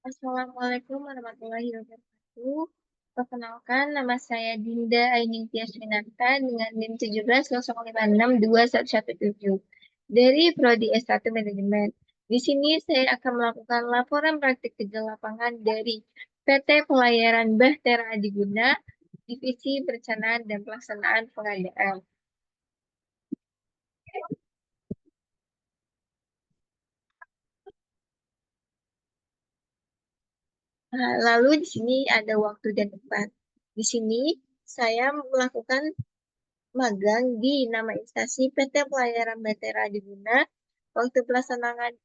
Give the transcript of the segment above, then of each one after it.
Assalamualaikum warahmatullahi wabarakatuh. Perkenalkan, nama saya Dinda Ainingtyas Winarta dengan NIM 17056217 dari Prodi S1 Manajemen. Di sini saya akan melakukan laporan praktik kerja lapangan dari PT Pelayaran Bahtera Adiguna, Divisi Perencanaan dan Pelaksanaan Pengadaan. Lalu di sini ada waktu dan tempat. Di sini saya melakukan magang di nama instansi PT Pelayaran Bahtera Adiguna. Waktu pelaksanaan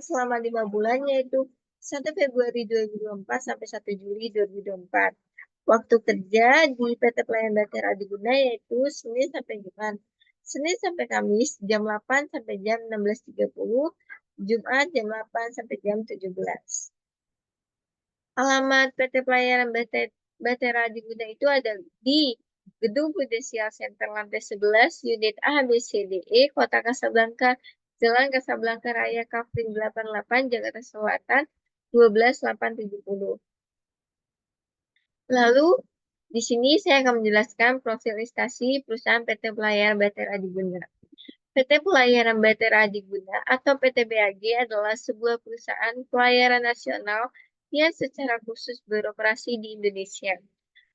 selama 5 bulan yaitu 1 Februari 2024 sampai 1 Juli 2024. Waktu kerja di PT Pelayaran Bahtera Adiguna yaitu Senin sampai Jumat. Senin sampai Kamis jam 8 sampai jam 16.30, Jumat jam 8 sampai jam 17. Alamat PT Pelayaran Bahtera Adiguna itu ada di Gedung Prudential Center lantai 11, unit A, B, C, D, E, Kota Kasablanka, Jalan Kasablanka Raya, Kafrin 88, Jakarta Selatan, 12870. Lalu, di sini saya akan menjelaskan profil instansi perusahaan PT Pelayaran Bahtera Adiguna. PT Pelayaran Bahtera Adiguna atau PT BAG adalah sebuah perusahaan pelayaran nasional yang secara khusus beroperasi di Indonesia.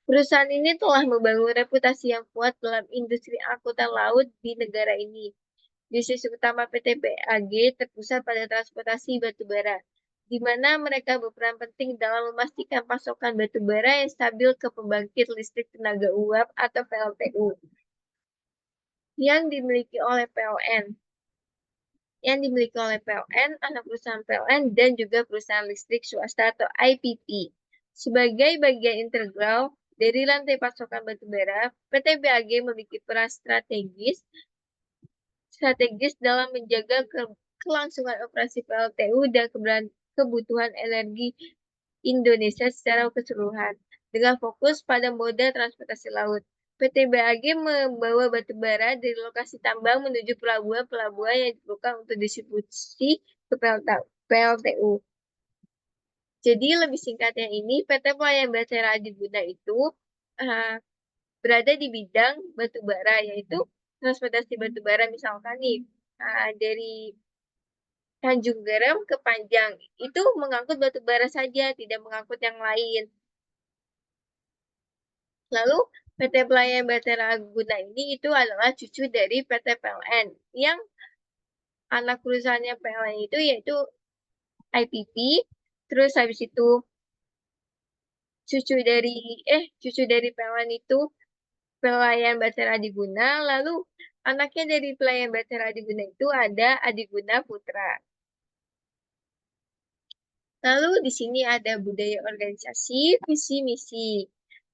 Perusahaan ini telah membangun reputasi yang kuat dalam industri angkutan laut di negara ini. Bisnis utama PT BAG terpusat pada transportasi batubara, di mana mereka berperan penting dalam memastikan pasokan batubara yang stabil ke pembangkit listrik tenaga uap atau PLTU yang dimiliki oleh PLN. Anak perusahaan PLN, dan juga perusahaan listrik swasta atau IPP. Sebagai bagian integral dari rantai pasokan batubara, PT BAG memiliki peran strategis dalam menjaga kelangsungan operasi PLTU dan kebutuhan energi Indonesia secara keseluruhan. Dengan fokus pada moda transportasi laut, PT BAG membawa batubara dari lokasi tambang menuju pelabuhan-pelabuhan yang diperlukan untuk distribusi ke PLTU. Jadi lebih singkatnya ini, PT Pelayaran Bahtera Adiguna itu berada di bidang batubara, yaitu transportasi batubara misalkan nih dari Tanjung Garam ke Panjang, itu mengangkut batubara saja, tidak mengangkut yang lain. Lalu PT Pelayaran Bahtera Adiguna ini itu adalah cucu dari PT PLN, yang anak perusahaannya PLN itu yaitu IPP, terus habis itu cucu dari PLN itu Pelayaran Bahtera Adiguna, lalu anaknya dari Pelayaran Bahtera Adiguna itu ada Adiguna Putra. Lalu di sini ada budaya organisasi, visi misi.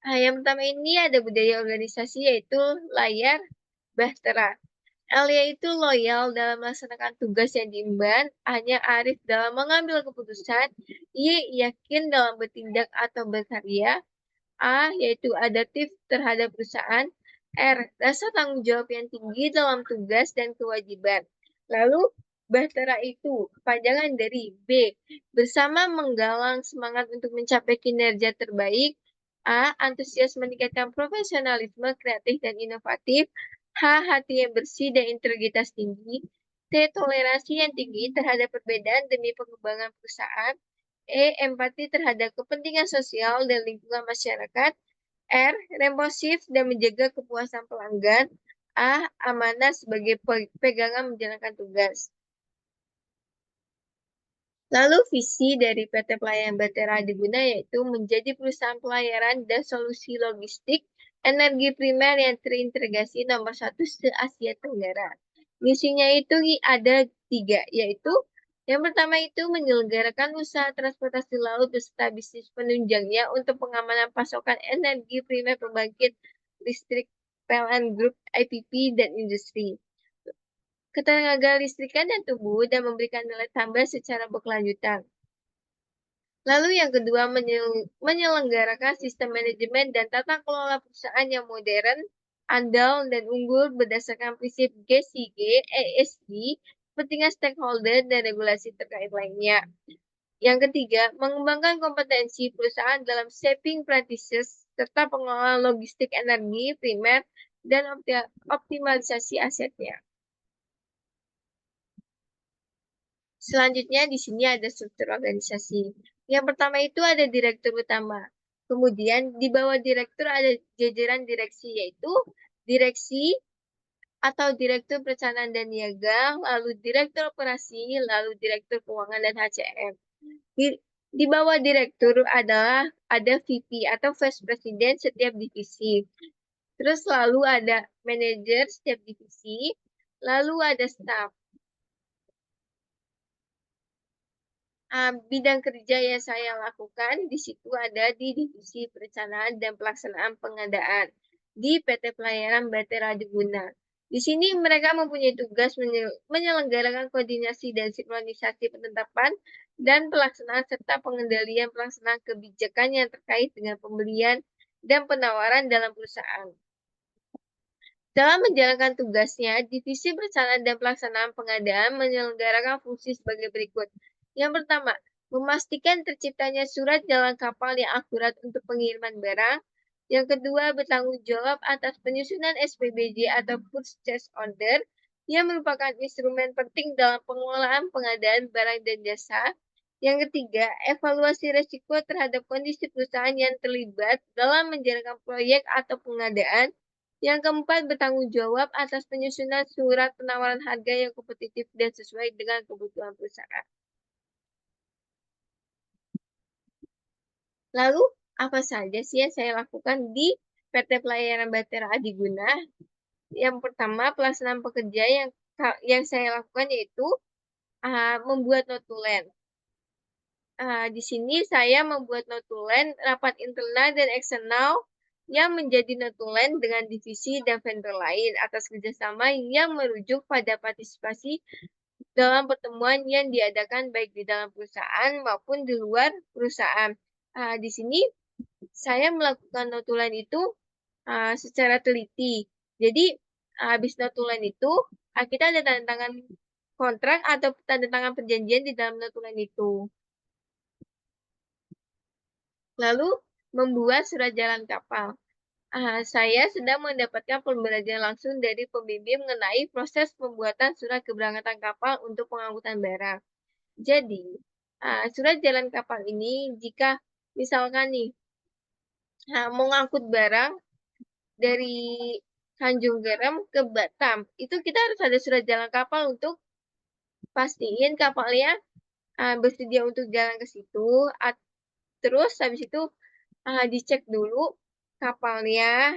Yang pertama ini ada budaya organisasi yaitu layar Bahtera. L yaitu loyal dalam melaksanakan tugas yang diemban, hanya arif dalam mengambil keputusan, Y yakin dalam bertindak atau berkarya, A yaitu adaptif terhadap perusahaan, R rasa tanggung jawab yang tinggi dalam tugas dan kewajiban. Lalu Bahtera itu kepanjangan dari B, bersama menggalang semangat untuk mencapai kinerja terbaik, A antusias meningkatkan profesionalisme, kreatif dan inovatif, H hati yang bersih dan integritas tinggi, T toleransi yang tinggi terhadap perbedaan demi pengembangan perusahaan, empati terhadap kepentingan sosial dan lingkungan masyarakat, R responsif dan menjaga kepuasan pelanggan, A amanah sebagai pegangan menjalankan tugas. Lalu visi dari PT Pelayaran Bahtera Adiguna yaitu menjadi perusahaan pelayaran dan solusi logistik energi primer yang terintegrasi nomor 1 se-Asia Tenggara. Misinya itu ada 3, yaitu yang pertama itu menyelenggarakan usaha transportasi laut beserta bisnis penunjangnya untuk pengamanan pasokan energi primer pembangkit listrik PLN Group, IPP, dan industri. Ketenaga listrikan dan tumbuh dan memberikan nilai tambah secara berkelanjutan. Lalu yang kedua, menyelenggarakan sistem manajemen dan tata kelola perusahaan yang modern, andal, dan unggul berdasarkan prinsip GCG, ESG, kepentingan stakeholder, dan regulasi terkait lainnya. Yang ketiga, mengembangkan kompetensi perusahaan dalam shaping practices serta pengelolaan logistik energi primer dan optimalisasi asetnya. Selanjutnya di sini ada struktur organisasi. Yang pertama itu ada direktur utama. Kemudian di bawah direktur ada jajaran direksi, yaitu direksi atau direktur perencanaan dan niaga, lalu direktur operasi, lalu direktur keuangan dan HCM. Di bawah direktur ada VP atau Vice President setiap divisi. Terus lalu ada manajer setiap divisi, lalu ada staff. Bidang kerja yang saya lakukan di situ ada di Divisi Perencanaan dan Pelaksanaan Pengadaan di PT Pelayaran Bahtera Diguna. Di sini mereka mempunyai tugas menyelenggarakan koordinasi dan sinkronisasi penetapan dan pelaksanaan serta pengendalian pelaksanaan kebijakan yang terkait dengan pembelian dan penawaran dalam perusahaan. Dalam menjalankan tugasnya, Divisi Perencanaan dan Pelaksanaan Pengadaan menyelenggarakan fungsi sebagai berikut. Yang pertama, memastikan terciptanya surat jalan kapal yang akurat untuk pengiriman barang. Yang kedua, bertanggung jawab atas penyusunan SPBJ atau Purchase Order yang merupakan instrumen penting dalam pengelolaan pengadaan barang dan jasa. Yang ketiga, evaluasi risiko terhadap kondisi perusahaan yang terlibat dalam menjalankan proyek atau pengadaan. Yang keempat, bertanggung jawab atas penyusunan surat penawaran harga yang kompetitif dan sesuai dengan kebutuhan perusahaan. Lalu, apa saja sih yang saya lakukan di PT Pelayaran Bahtera Adiguna? Yang pertama, pelaksanaan pekerja yang saya lakukan yaitu membuat notulen. Di sini saya membuat notulen rapat internal dan eksternal yang menjadi notulen dengan divisi dan vendor lain atas kerjasama yang merujuk pada partisipasi dalam pertemuan yang diadakan baik di dalam perusahaan maupun di luar perusahaan. Di sini saya melakukan notulen itu secara teliti. Jadi habis notulen itu kita ada tanda tangan kontrak atau tanda tangan perjanjian di dalam notulen itu. Lalu membuat surat jalan kapal. Saya sedang mendapatkan pembelajaran langsung dari pembimbing mengenai proses pembuatan surat keberangkatan kapal untuk pengangkutan barang. Jadi, surat jalan kapal ini jika misalkan nih mau ngangkut barang dari Tanjung Garam ke Batam, itu kita harus ada surat jalan kapal untuk pastiin kapalnya bersedia untuk jalan ke situ. Terus habis itu dicek dulu kapalnya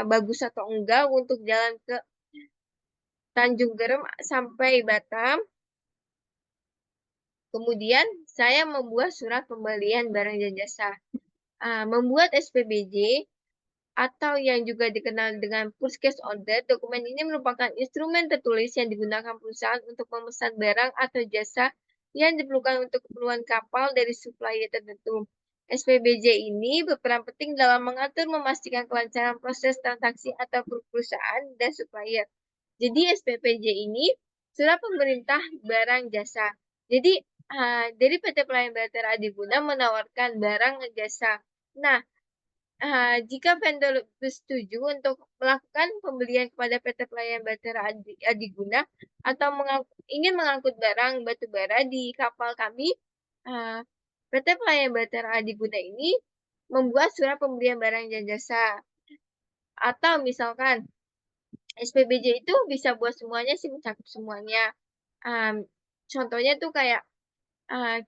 bagus atau enggak untuk jalan ke Tanjung Garam sampai Batam. Kemudian saya membuat surat pembelian barang dan jasa. Membuat SPBJ atau yang juga dikenal dengan Purchase Order, dokumen ini merupakan instrumen tertulis yang digunakan perusahaan untuk memesan barang atau jasa yang diperlukan untuk keperluan kapal dari supplier tertentu. SPBJ ini berperan penting dalam mengatur memastikan kelancaran proses transaksi atau perusahaan dan supplier. Jadi SPBJ ini surat pemerintah barang jasa. Jadi dari PT Pelayaran Bahtera Adiguna menawarkan barang dan jasa. Nah, jika vendor bersetuju untuk melakukan pembelian kepada PT Pelayaran Bahtera Adiguna atau ingin mengangkut barang batu bara di kapal kami, PT Pelayaran Bahtera Adiguna ini membuat surat pembelian barang dan jasa. Atau misalkan SPBJ itu bisa buat semuanya sih, mencakup semuanya. Contohnya tuh kayak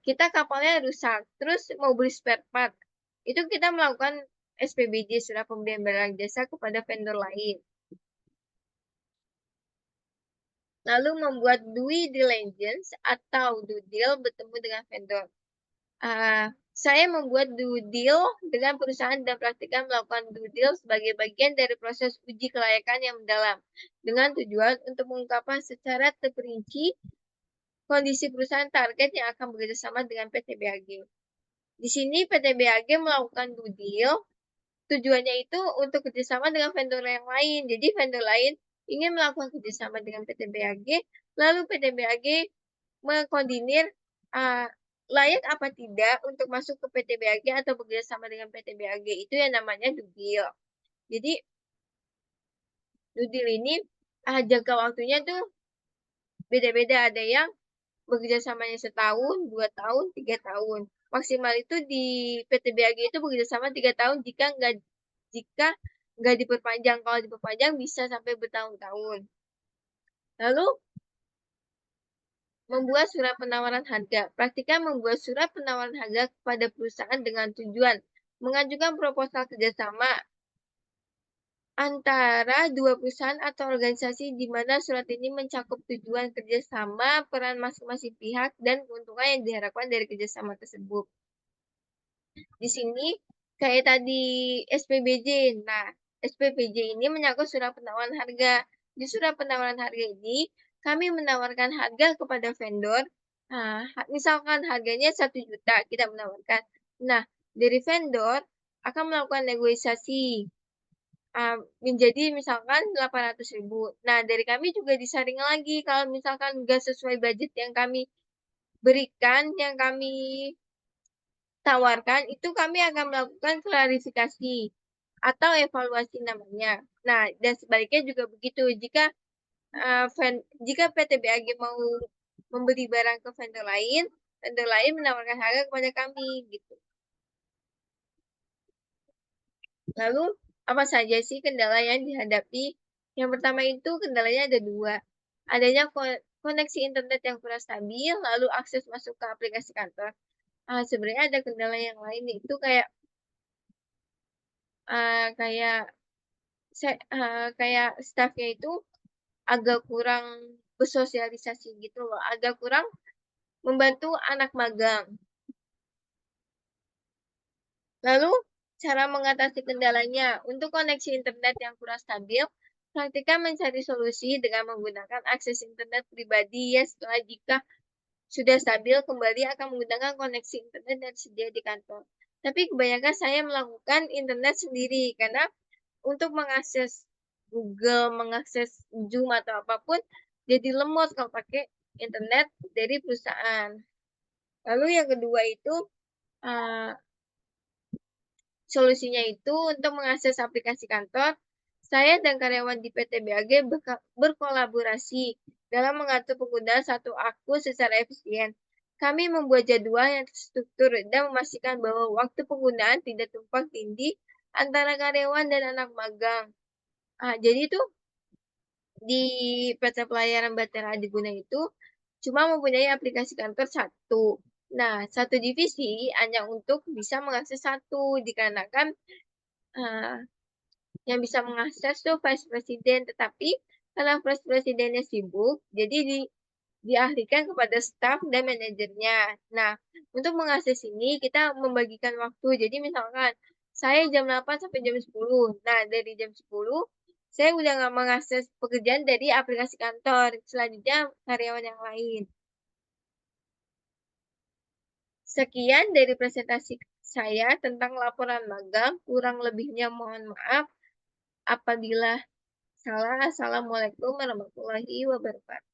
kita kapalnya rusak, terus mau beli spare part, itu kita melakukan SPBJ, surat pembelian barang jasa, kepada vendor lain. Lalu membuat due diligence atau due deal bertemu dengan vendor. Saya membuat due deal dengan perusahaan dan praktikan melakukan due deal sebagai bagian dari proses uji kelayakan yang mendalam dengan tujuan untuk mengungkapkan secara terperinci kondisi perusahaan target yang akan bekerjasama dengan PT BAG. Di sini PT BAG melakukan due deal, tujuannya itu untuk kerjasama dengan vendor yang lain. Jadi vendor lain ingin melakukan kerjasama dengan PT BAG, lalu PT BAG mengkoordinir layak apa tidak untuk masuk ke PT BAG atau bekerja sama dengan PT BAG itu yang namanya due deal. Jadi due deal ini, jangka waktunya tuh beda-beda, ada yang bekerja samanya setahun, 2 tahun, 3 tahun. Maksimal itu di PT BAG itu bekerja sama 3 tahun jika nggak diperpanjang. Kalau diperpanjang bisa sampai bertahun-tahun. Lalu membuat surat penawaran harga. Praktikkan membuat surat penawaran harga kepada perusahaan dengan tujuan mengajukan proposal kerjasama antara dua perusahaan atau organisasi di mana surat ini mencakup tujuan kerjasama, peran masing-masing pihak, dan keuntungan yang diharapkan dari kerjasama tersebut. Di sini kayak tadi SPBJ. Nah, SPBJ ini menyangkut surat penawaran harga. Di surat penawaran harga ini, kami menawarkan harga kepada vendor. Nah, misalkan harganya 1 juta kita menawarkan. Nah, dari vendor akan melakukan negosiasi menjadi misalkan 800.000. Nah, dari kami juga disaring lagi kalau misalkan nggak sesuai budget yang kami berikan, yang kami tawarkan, itu kami akan melakukan klarifikasi atau evaluasi namanya. Nah, dan sebaliknya juga begitu. Jika PT BAG mau membeli barang ke vendor lain menawarkan harga kepada kami gitu. Lalu apa saja sih kendala yang dihadapi? Yang pertama itu kendalanya ada dua. Adanya koneksi internet yang kurang stabil, lalu akses masuk ke aplikasi kantor. Sebenarnya ada kendala yang lain itu kayak uh, kayak kayak staffnya itu agak kurang bersosialisasi gitu loh, agak kurang membantu anak magang. Lalu, cara mengatasi kendalanya. Untuk koneksi internet yang kurang stabil, praktikkan mencari solusi dengan menggunakan akses internet pribadi ya setelah jika sudah stabil kembali akan menggunakan koneksi internet yang sedia di kantor. Tapi kebanyakan saya melakukan internet sendiri karena untuk mengakses Google, mengakses Zoom atau apapun jadi lemot kalau pakai internet dari perusahaan. Lalu yang kedua itu uh, solusinya itu untuk mengakses aplikasi kantor, saya dan karyawan di PT BAG berkolaborasi dalam mengatur penggunaan satu akun secara efisien. Kami membuat jadwal yang terstruktur dan memastikan bahwa waktu penggunaan tidak tumpang tindih antara karyawan dan anak magang. Jadi itu di PT Pelayaran Batera Adiguna itu cuma mempunyai aplikasi kantor satu. Nah, satu divisi hanya untuk bisa mengakses satu, dikarenakan uh, yang bisa mengakses tuh Vice President, tetapi karena Vice Presidennya sibuk, jadi dialihkan kepada staf dan manajernya. Nah, untuk mengakses ini kita membagikan waktu. Jadi misalkan saya jam 8 sampai jam 10. Nah, dari jam 10 saya udah nggak mengakses pekerjaan dari aplikasi kantor. Selanjutnya karyawan yang lain. Sekian dari presentasi saya tentang laporan magang. Kurang lebihnya mohon maaf apabila salah. Assalamualaikum warahmatullahi wabarakatuh.